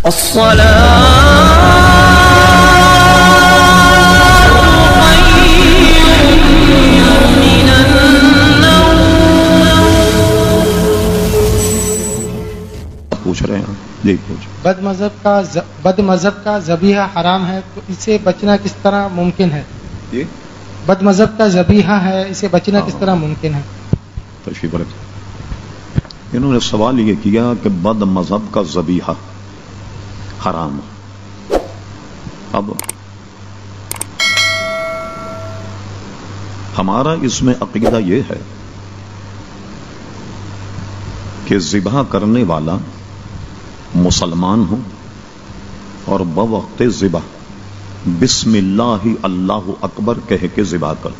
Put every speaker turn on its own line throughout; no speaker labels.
پوچھ رہے ہیں جی پوچھ.
بد مذہب کا ذبیحہ حرام ہے تو اسے بچنا کس طرح ممکن ہے؟
جی
بد مذہب کا ذبیحہ ہے، اسے بچنا کس طرح ممکن ہے؟
تشریف رکھیں. انہوں نے سوال یہ کیا کہ بد مذہب کا ذبیحہ حرام. اب ہمارا اس میں عقیدہ یہ ہے کہ ذبح کرنے والا مسلمان ہو اور بوقت ذبح بسم اللہ اللہ اکبر کہہ کے ذبح کر.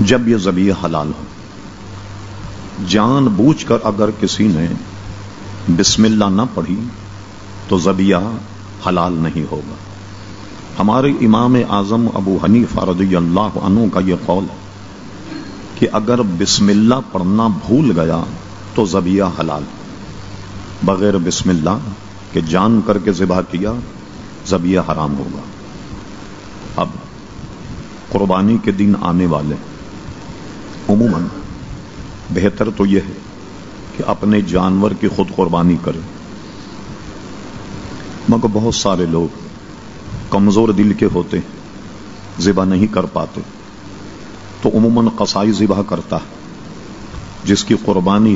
جب یہ ذبیحہ حلال ہو، جان بوجھ کر اگر کسی نے بسم اللہ نہ پڑھی تو ذبیحہ حلال نہیں ہوگا. ہمارے امام اعظم ابو حنیفہ رضی اللہ عنہ کا یہ قول ہے کہ اگر بسم اللہ پڑھنا بھول گیا تو ذبیحہ حلال. بغیر بسم اللہ کہ جان کر کے ذبح کیا، ذبیحہ حرام ہوگا. اب قربانی کے دن آنے والے عموماً بہتر تو یہ ہے کہ اپنے جانور کی خود قربانی کرے، مگر بہت سارے لوگ کمزور دل کے ہوتے، ذبح نہیں کر پاتے، تو عموماً قصائی ذبح کرتا ہے. جس کی قربانی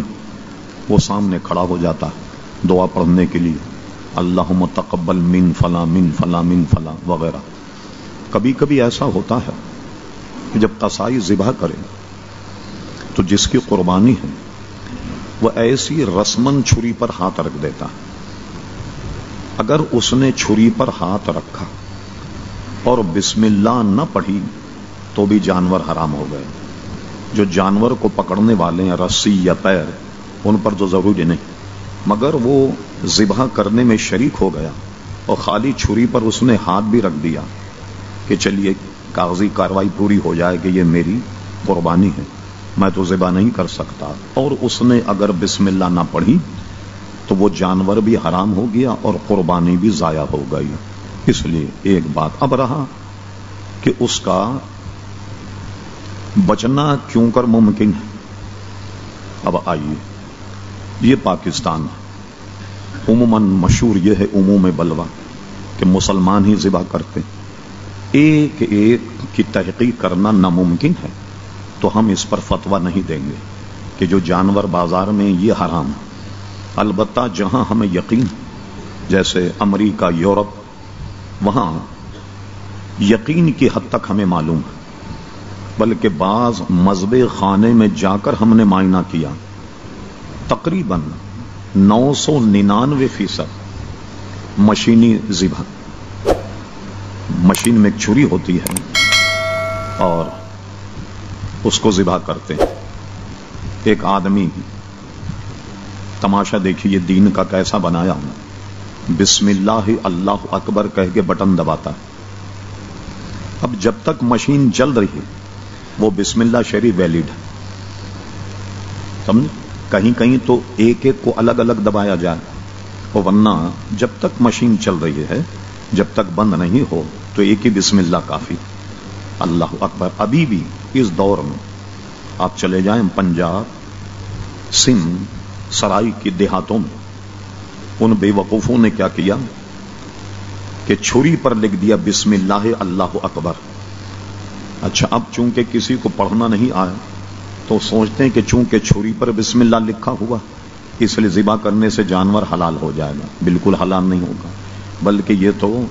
وہ سامنے کھڑا ہو جاتا ہے دعا پڑھنے کے لیے، اللہم تقبل من فلاں من فلاں من فلاں وغیرہ. کبھی کبھی ایسا ہوتا ہے کہ جب قصائی ذبح کرے تو جس کی قربانی ہے وہ ایسی رسمن چھری پر ہاتھ رکھ دیتا. اگر اس نے چھری پر ہاتھ رکھا اور بسم اللہ نہ پڑھی تو بھی جانور حرام ہو گئے. جو جانور کو پکڑنے والے ہیں رسی یا پیر، ان پر تو ضروری نہیں، مگر وہ ذبح کرنے میں شریک ہو گیا اور خالی چھری پر اس نے ہاتھ بھی رکھ دیا کہ چلیے کاغذی کاروائی پوری ہو جائے کہ یہ میری قربانی ہے، میں تو ذبح نہیں کر سکتا، اور اس نے اگر بسم اللہ نہ پڑھی تو وہ جانور بھی حرام ہو گیا اور قربانی بھی ضائع ہو گئی. اس لیے ایک بات اب رہا کہ اس کا بچنا کیوں کر ممکن ہے. اب آئیے، یہ پاکستان عموماً مشہور یہ ہے عموم بلوا کہ مسلمان ہی ذبح کرتے، ایک ایک کی تحقیق کرنا ناممکن ہے. تو ہم اس پر فتویٰ نہیں دیں گے کہ جو جانور بازار میں یہ حرام ہے. البتہ جہاں ہمیں یقین، جیسے امریکہ، یورپ، وہاں یقین کی حد تک ہمیں معلوم ہے، بلکہ بعض مذبح خانے میں جا کر ہم نے معائنہ کیا، تقریباً 999% مشینی ذبح. مشین میں ایک چھری ہوتی ہے اور اس کو ذبح کرتے ہیں. ایک آدمی، تماشا دیکھیے دین کا کیسا بنایا ہوں، بسم اللہ اللہ اکبر کہہ کے بٹن دباتا ہے. اب جب تک مشین چل رہی ہے وہ بسم اللہ شریف ویلڈ ہے، سمجھ. کہیں کہیں تو ایک ایک کو الگ الگ دبایا جائے، اور ورنہ جب تک مشین چل رہی ہے، جب تک بند نہیں ہو تو ایک ہی بسم اللہ کافی. اللہ اکبر. ابھی بھی اس دور میں آپ چلے جائیں پنجاب، سندھ، سرائی کی دیہاتوں میں، ان بے وقوفوں نے کیا کیا کہ چھری پر لکھ دیا بسم اللہ اللہ اکبر. اچھا، اب چونکہ کسی کو پڑھنا نہیں آیا تو سوچتے ہیں کہ چونکہ چھری پر بسم اللہ لکھا ہوا اس لیے ذبح کرنے سے جانور حلال ہو جائے گا. بالکل حلال نہیں ہوگا، بلکہ یہ تو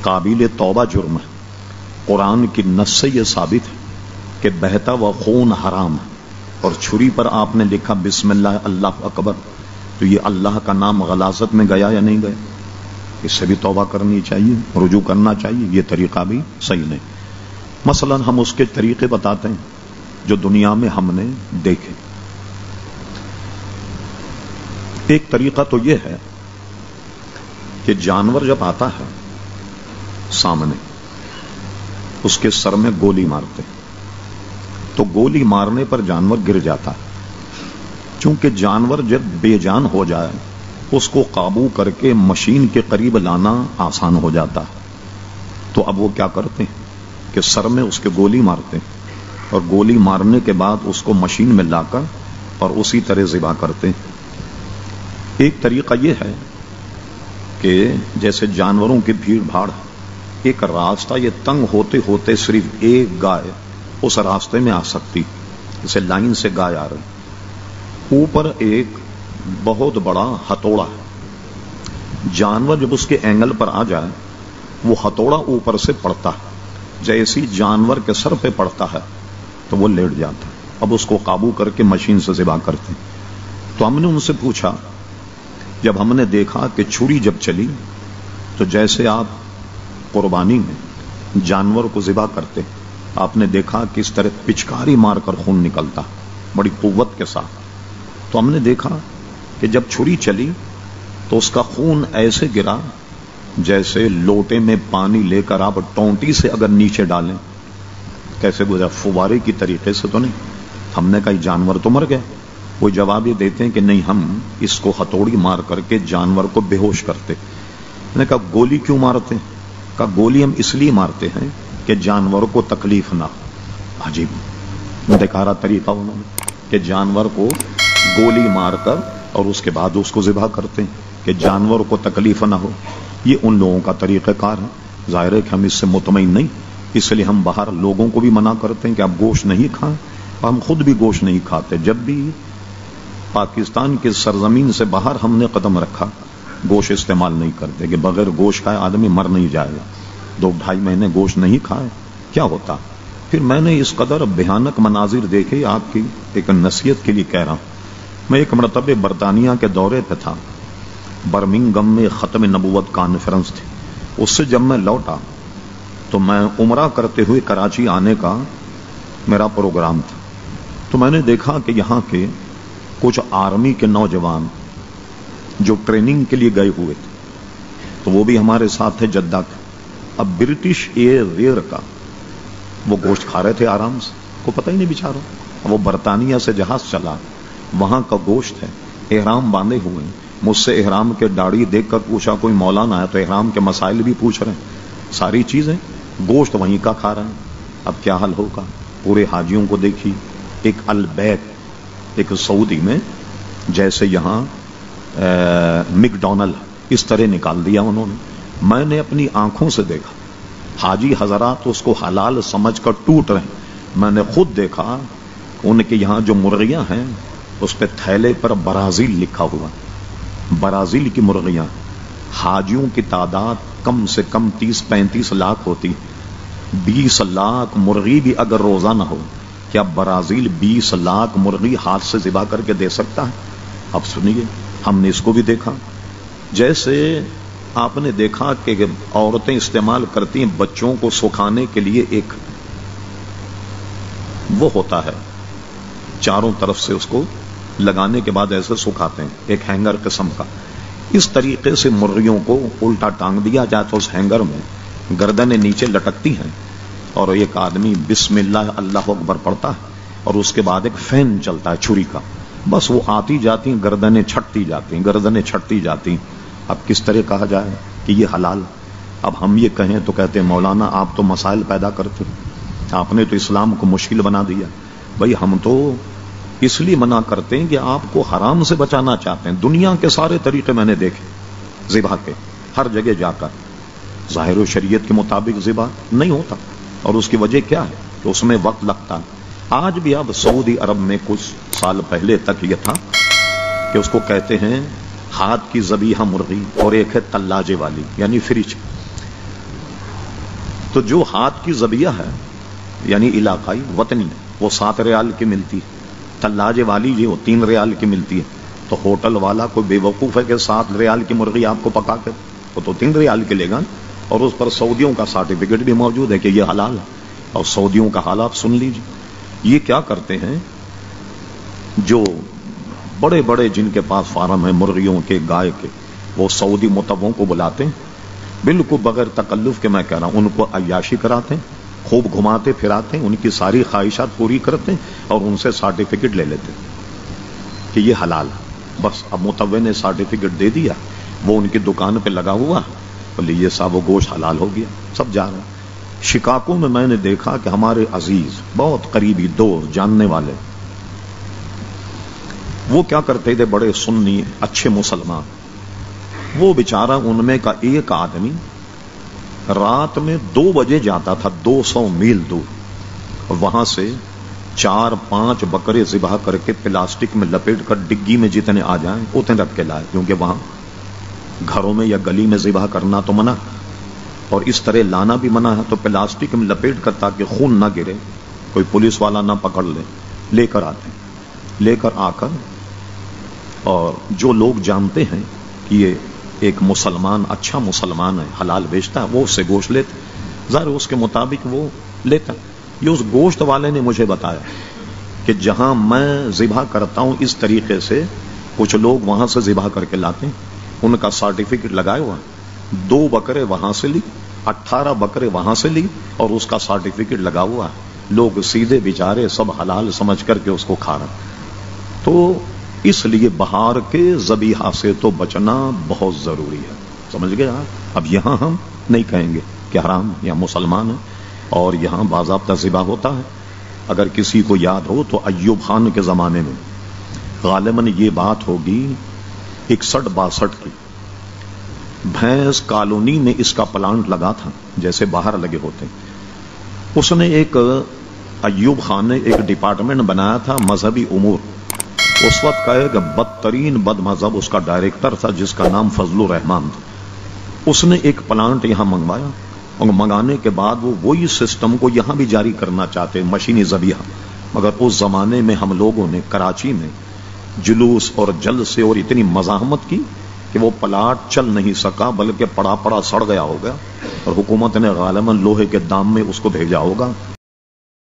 قابل توبہ جرم ہے. قرآن کی نص سے یہ ثابت ہے کہ بہتا و خون حرام ہے، اور چھری پر آپ نے لکھا بسم اللہ اللہ اکبر، تو یہ اللہ کا نام غلاظت میں گیا یا نہیں گیا؟ اس سے بھی توبہ کرنی چاہیے، رجوع کرنا چاہیے. یہ طریقہ بھی صحیح نہیں. مثلا ہم اس کے طریقے بتاتے ہیں جو دنیا میں ہم نے دیکھے. ایک طریقہ تو یہ ہے کہ جانور جب آتا ہے سامنے، اس کے سر میں گولی مارتے، تو گولی مارنے پر جانور گر جاتا ہے. چونکہ جانور جب بے جان ہو جائے اس کو قابو کر کے مشین کے قریب لانا آسان ہو جاتا ہے، تو اب وہ کیا کرتے ہیں کہ سر میں اس کے گولی مارتے ہیں اور گولی مارنے کے بعد اس کو مشین میں لا کر اور اسی طرح ذبح کرتے ہیں۔ ایک طریقہ یہ ہے کہ جیسے جانوروں کی بھیڑ بھاڑ، ایک راستہ یہ تنگ ہوتے ہوتے صرف ایک گائے اس راستے میں آ سکتی، جیسے لائن سے گائے آ رہی، اوپر ایک بہت بڑا ہتھوڑا ہے، جانور جب اس کے اینگل پر آ جائے وہ ہتھوڑا اوپر سے پڑتا ہے، جیسی جانور کے سر پہ پڑتا ہے تو وہ لیٹ جاتا ہے، اب اس کو قابو کر کے مشین سے ذبح کرتے ہیں۔ تو ہم نے ان سے پوچھا، جب ہم نے دیکھا کہ چھری جب چلی تو جیسے آپ قربانی میں جانور کو ذبح کرتے آپ نے دیکھا کہ اس طرح پچکاری مار کر خون نکلتا بڑی قوت کے ساتھ، تو ہم نے دیکھا کہ جب چھری چلی تو اس کا خون ایسے گرا جیسے لوٹے میں پانی لے کر آپ ٹونٹی سے اگر نیچے ڈالیں کیسے گزرا، فوارے کی طریقے سے تو نہیں۔ ہم نے کہا جانور تو مر گیا، وہ جواب یہ دیتے ہیں کہ نہیں، ہم اس کو ہتھوڑی مار کر کے جانور کو بے ہوش کرتے۔ میں نے کہا گولی کیوں مارتے ہیں؟ کہا گولی ہم اس لیے مارتے ہیں کہ جانور کو تکلیف نہ ہو۔ عجیب بیکارہ طریقہ انہوں نے کہ جانور کو گولی مار کر اور اس کے بعد اس کو ذبح کرتے ہیں کہ جانور کو تکلیف نہ ہو۔ یہ ان لوگوں کا طریقہ کار ہے، ظاہر ہے کہ ہم اس سے مطمئن نہیں، اس لیے ہم باہر لوگوں کو بھی منع کرتے ہیں کہ آپ گوشت نہیں کھائیں، اور ہم خود بھی گوشت نہیں کھاتے۔ جب بھی پاکستان کے سرزمین سے باہر ہم نے قدم رکھا گوشت استعمال نہیں کرتے کہ بغیر گوشت کھائے آدمی مر نہیں جائے گا۔ 2-2.5 مہینے گوشت نہیں کھائے کیا ہوتا؟ پھر میں نے اس قدر بھیانک مناظر دیکھے، آپ کی ایک نصیحت کے لیے کہہ رہا ہوں۔ میں ایک مرتبہ برطانیہ کے دورے پہ تھا، برمنگھم میں ختم نبوت کانفرنس تھی، اس سے جب میں لوٹا تو میں عمرہ کرتے ہوئے کراچی آنے کا میرا پروگرام تھا، تو میں نے دیکھا کہ یہاں کے کچھ آرمی کے نوجوان جو ٹریننگ کے لیے گئے ہوئے تھے تو وہ بھی ہمارے ساتھ تھے جدہ کے۔ اب برٹش ایئر ویئر کا وہ گوشت کھا رہے تھے آرام سے، کو پتہ ہی نہیں بیچاروں، وہ برطانیہ سے جہاز چلا، وہاں کا گوشت ہے، احرام باندھے ہوئے ہیں۔ مجھ سے احرام کے داڑھی دیکھ کر پوچھا کوئی مولانا ہے تو احرام کے مسائل بھی پوچھ رہے ہیں، ساری چیزیں، گوشت وہیں کا کھا رہے ہیں۔ اب کیا حل ہوگا؟ پورے حاجیوں کو دیکھی، ایک البیت، ایک سعودی میں جیسے یہاں میکڈونلڈ اس طرح نکال دیا انہوں نے۔ میں نے اپنی آنکھوں سے دیکھا، حاجی حضرات اس کو حلال سمجھ کر ٹوٹ رہے ہیں۔ میں نے خود دیکھا ان کے یہاں جو مرغیاں ہیں اس پہ تھیلے پر برازیل لکھا ہوا، برازیل کی مرغیاں۔ حاجیوں کی تعداد کم سے کم 30-35 لاکھ ہوتی، 20 لاکھ مرغی بھی اگر روزہ نہ ہو، کیا برازیل 20 لاکھ مرغی ہاتھ سے ذبح کر کے دے سکتا ہے؟ اب سنیے، ہم نے اس کو بھی دیکھا۔ جیسے آپ نے دیکھا کہ عورتیں استعمال کرتی ہیں بچوں کو سکھانے کے لیے، ایک وہ ہوتا ہے چاروں طرف سے اس کو لگانے کے بعد ایسے سکھاتے ہیں، ایک ہینگر قسم کا، اس طریقے سے مرغیوں کو الٹا ٹانگ دیا جائے تو اس ہینگر میں گردنیں نیچے لٹکتی ہیں اور ایک آدمی بسم اللہ اللہ اکبر پڑھتا ہے اور اس کے بعد ایک فین چلتا ہے چھری کا، بس وہ آتی جاتی ہیں، گردنیں چھٹتی جاتی ہیں، گردنیں چھٹتی جاتی ہیں۔ اب کس طرح کہا جائے کہ یہ حلال؟ اب ہم یہ کہیں تو کہتے ہیں مولانا آپ تو مسائل پیدا کرتے، آپ نے تو اسلام کو مشکل بنا دیا۔ بھائی ہم تو اس لیے منع کرتے ہیں کہ آپ کو حرام سے بچانا چاہتے ہیں۔ دنیا کے سارے طریقے میں نے دیکھے ذبح کے، ہر جگہ جا کر ظاہر و شریعت کے مطابق ذبح نہیں ہوتا، اور اس کی وجہ کیا ہے کہ اس میں وقت لگتا ہے۔ آج بھی اب سعودی عرب میں کچھ سال پہلے تک یہ تھا کہ اس کو کہتے ہیں ہاتھ کی ذبیحہ مرغی، اور ایک ہے تلاجے والی یعنی فریج۔ تو جو ہاتھ کی ذبیحہ ہے یعنی علاقائی وطنی، وہ 7 ریال کی ملتی ہے، تلاجے والی جو 3 ریال کی ملتی ہے۔ تو ہوٹل والا کوئی بے وقوف ہے کہ 7 ریال کی مرغی آپ کو پکا کے، وہ تو 3 ریال کے لے گا، اور اس پر سعودیوں کا سرٹیفکیٹ بھی موجود ہے کہ یہ حلال ہے۔ اور سعودیوں کا حالات سن لیجیے، یہ کیا کرتے ہیں، جو بڑے بڑے جن کے پاس فارم ہیں مرغیوں کے، گائے کے، وہ سعودی متووں کو بلاتے ہیں، بالکل بغیر تکلف کے، میں کہہ رہا ہوں، ان کو عیاشی کراتے ہیں، خوب گھماتے پھراتے ہیں، ان کی ساری خواہشات پوری کرتے ہیں اور ان سے سرٹیفکیٹ لے لیتے ہیں۔ کہ یہ حلال ہے، بس اب متوع نے سرٹیفکیٹ دے دیا، وہ ان کی دکان پہ لگا ہوا، بولے یہ صاحب وہ گوشت حلال ہو گیا، سب جا رہا ہے۔ شکاگو میں نے دیکھا کہ ہمارے عزیز بہت قریبی دوست جاننے والے وہ کیا کرتے تھے، بڑے سنی اچھے مسلمان، وہ بیچارہ ان میں کا ایک آدمی رات میں 2 بجے جاتا تھا 200 میل دور، وہاں سے 4-5 بکرے ذبح کر کے پلاسٹک میں لپیٹ کر ڈگی میں جتنے آ جائیں اتنے رکھ کے لائے، کیونکہ وہاں گھروں میں یا گلی میں ذبح کرنا تو منع اور اس طرح لانا بھی منع ہے، تو پلاسٹک میں لپیٹ کر تاکہ خون نہ گرے، کوئی پولیس والا نہ پکڑ لے کر آتے ہیں، لے کر آ کر اور جو لوگ جانتے ہیں کہ یہ ایک مسلمان اچھا مسلمان ہے حلال بیچتا ہے، وہ اس سے گوشت لیتے، ظاہر اس کے مطابق وہ لیتا۔ یہ اس گوشت والے نے مجھے بتایا کہ جہاں میں ذبح کرتا ہوں اس طریقے سے کچھ لوگ وہاں سے ذبح کر کے لاتے ہیں، ان کا سرٹیفکیٹ لگائے ہوا، 2 بکرے وہاں سے لی، 18 بکرے وہاں سے لی اور اس کا سرٹیفکیٹ لگا ہوا ہے، لوگ سیدھے بیچارے سب حلال سمجھ کر کے اس کو کھا رہے۔ تو اس لیے باہر کے ذبیحہ سے تو بچنا بہت ضروری ہے، سمجھ گئے آپ؟ اب یہاں ہم نہیں کہیں گے کہ حرام یا مسلمان ہے، اور یہاں باضابطہ ذبح ہوتا ہے۔ اگر کسی کو یاد ہو تو ایوب خان کے زمانے میں غالباً یہ بات ہوگی 61-62 کی، بھینس کالونی میں اس کا پلانٹ لگا تھا جیسے باہر لگے ہوتے، اس نے ایک ایوب خان نے ایک ڈپارٹمنٹ بنایا تھا مذہبی امور، اس وقت کا ایک بدترین بد مذہب اس کا ڈائریکٹر تھا جس کا نام فضل الرحمان تھا، اس نے ایک پلانٹ یہاں منگوایا اور منگانے کے بعد وہ وہی سسٹم کو یہاں بھی جاری کرنا چاہتے مشینی ذبیحہ، مگر اس زمانے میں ہم لوگوں نے کراچی میں جلوس اور جلد سے اور اتنی مزاحمت کی کہ وہ پلاٹ چل نہیں سکا بلکہ پڑا سڑ گیا ہوگا، اور حکومت نے غالباً لوہے کے دام میں اس کو بھیجا ہوگا۔